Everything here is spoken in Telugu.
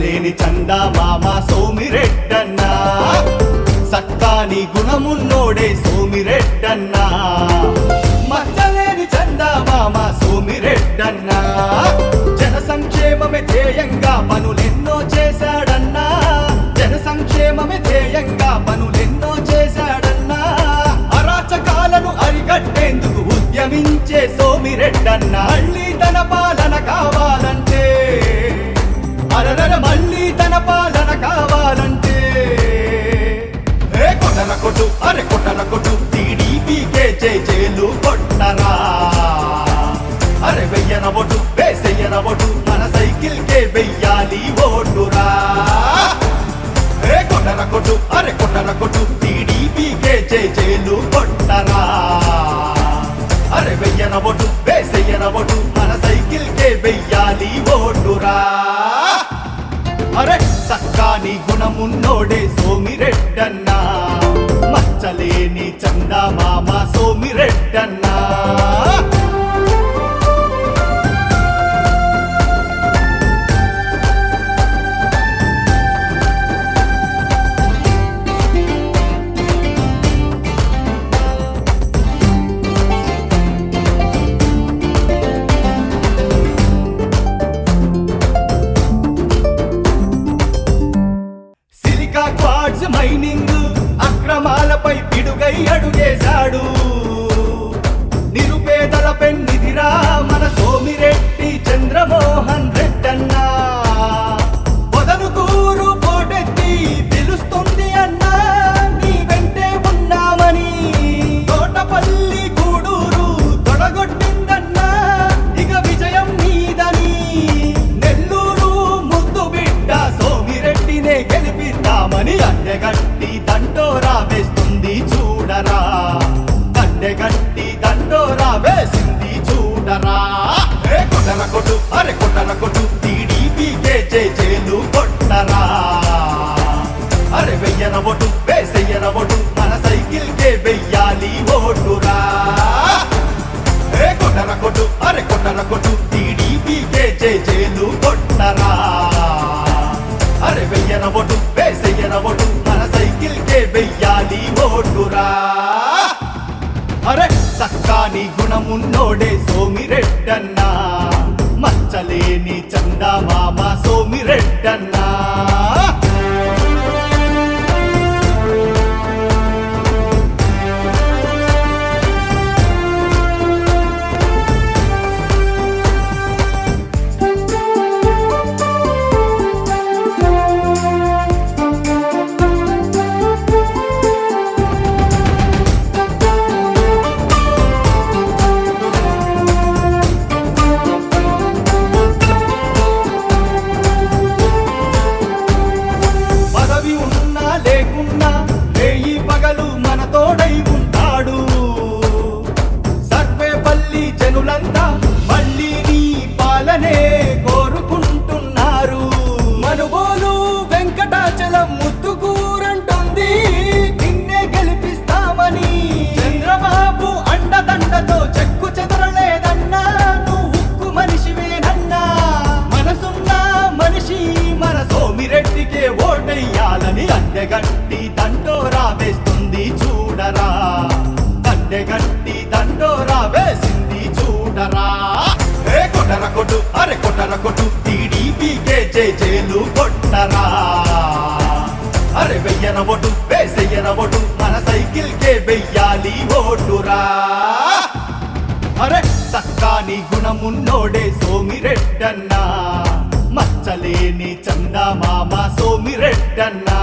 మచ్చలేని చందా మామ సోమిరెడ్డన్నా, సక్కాని గుణమున్నోడే సోమిరెడ్డన్నా. మచ్చలేని చందా మామ సోమిరెడ్డన్నా, జన సంక్షేమమే ధ్యేయంగా పనులెన్నో చేశాడన్నా. జన సంక్షేమమే ధ్యేయంగా పనులెన్నో చేశాడన్నా. అరాచకాలను అరికట్టేందుకు ఉద్యమించే సోమిరెడ్డన్నా. మళ్ళీ తన పాలన కావాలంటే, అరరర మళ్ళీ తన పాలన కావాలంటే, కొట్టన కొట్టు అరే కొట్టన కొట్టు టీడీపీకే జైలు కొట్టరా. అరే వెయ్యన ఓటు వేసెయ్యన ఓటు మన సైకిల్ కే వెయ్యాలి ఓటురా. కొట్టన కొట్టు అరే కొట్టన కొట్టు టీడీపీకే జైలు కొట్టరా. అరే వెయ్యన ఓటు వేసెయ్యన ఓటు మన సైకిల్ కే వెయ్యాలి ఓటురా. అరే సక్కాని గుణమున్నోడే సోమిరెడ్డన్నా, మచ్చలేని చందా మామ సోమిరెడ్డన్నా. Quartz mining అక్రమాలపై పిడుగై అడుగేశాడు. నిరుపేదల పెన్నిధిరా మన సోమిరెడ్డి చంద్రమోహన్ రెడ్డన్నా. పొదలుకూరు పోటెత్తి పిలుస్తుంది అన్నా, నీ వెంటే ఉన్నామని. తోటపల్లి గూడూరు తొడగొట్టిందన్నా, ఇక విజయం నీదని. నెల్లూరు ముద్దు బిడ్డ సోమిరెడ్డినే గెలిపిద్దామని అడ్డెగట్టి దండోరా వేస్తుంది చూడరా. అడ్డెగట్టి దండోరా వేసింది చూడరా. కొట్టన కొట్టు అరే కొట్టన కొట్టు టీడీపీకే జైలు కొట్టరా. అరే వెయ్యన ఓటు వేసెయ్యన ఓటు మన సైకిల్ కే వెయ్యాలి ఓటురా. కొట్టన కొట్టు అరే కొట్టన కొట్టు టీడీపీకే జైలు కొట్టరా. అరే వెయ్యన ఓటు వేసెయ్యన ఓటు మన సైకిల్ కే వెయ్యాలి ఓటురా. అరే సక్కాని గుణమున్నోడే సోమిరెడ్డన్నా, మచ్చలేని చందా మామ సోమిరెడ్డన్నా. లేకున్నా రేయి పగలు మన తోడై ఉంటాడు. సర్వేపల్లి జనులంతా మళ్ళీ నీ పాలనే కోరుకుంటున్నారు. మనుబోలు వెంకటాచలం ముద్దుకూరంటుంది నిన్నే గెలిపిస్తామని. చంద్రబాబు అండదండతో చెక్కు చెదరలేదన్నా, నువ్వు ఉక్కు మనిషివేనన్నా. మనసున్న మనిషి మన సోమిరెడ్డికే ఓటెయ్యాలని అడ్డెగట్టి దండోరా వేస్తుంది చూడరా. అడ్డెగట్టి దండోరా వేసింది చూడరా. కొట్టన కొట్టు అరే కొట్టన కొట్టు టీడీపీకే జైలు కొట్టరా. అరే వెయ్యన ఓటు వేసెయ్యన ఓటు మన సైకిల్ కే వెయ్యాలి ఓటురా. అరే సక్కాని గుణమున్నోడే సోమిరెడ్డన్నా, మచ్చలేని చందా మామ సోమిరెడ్డన్నా.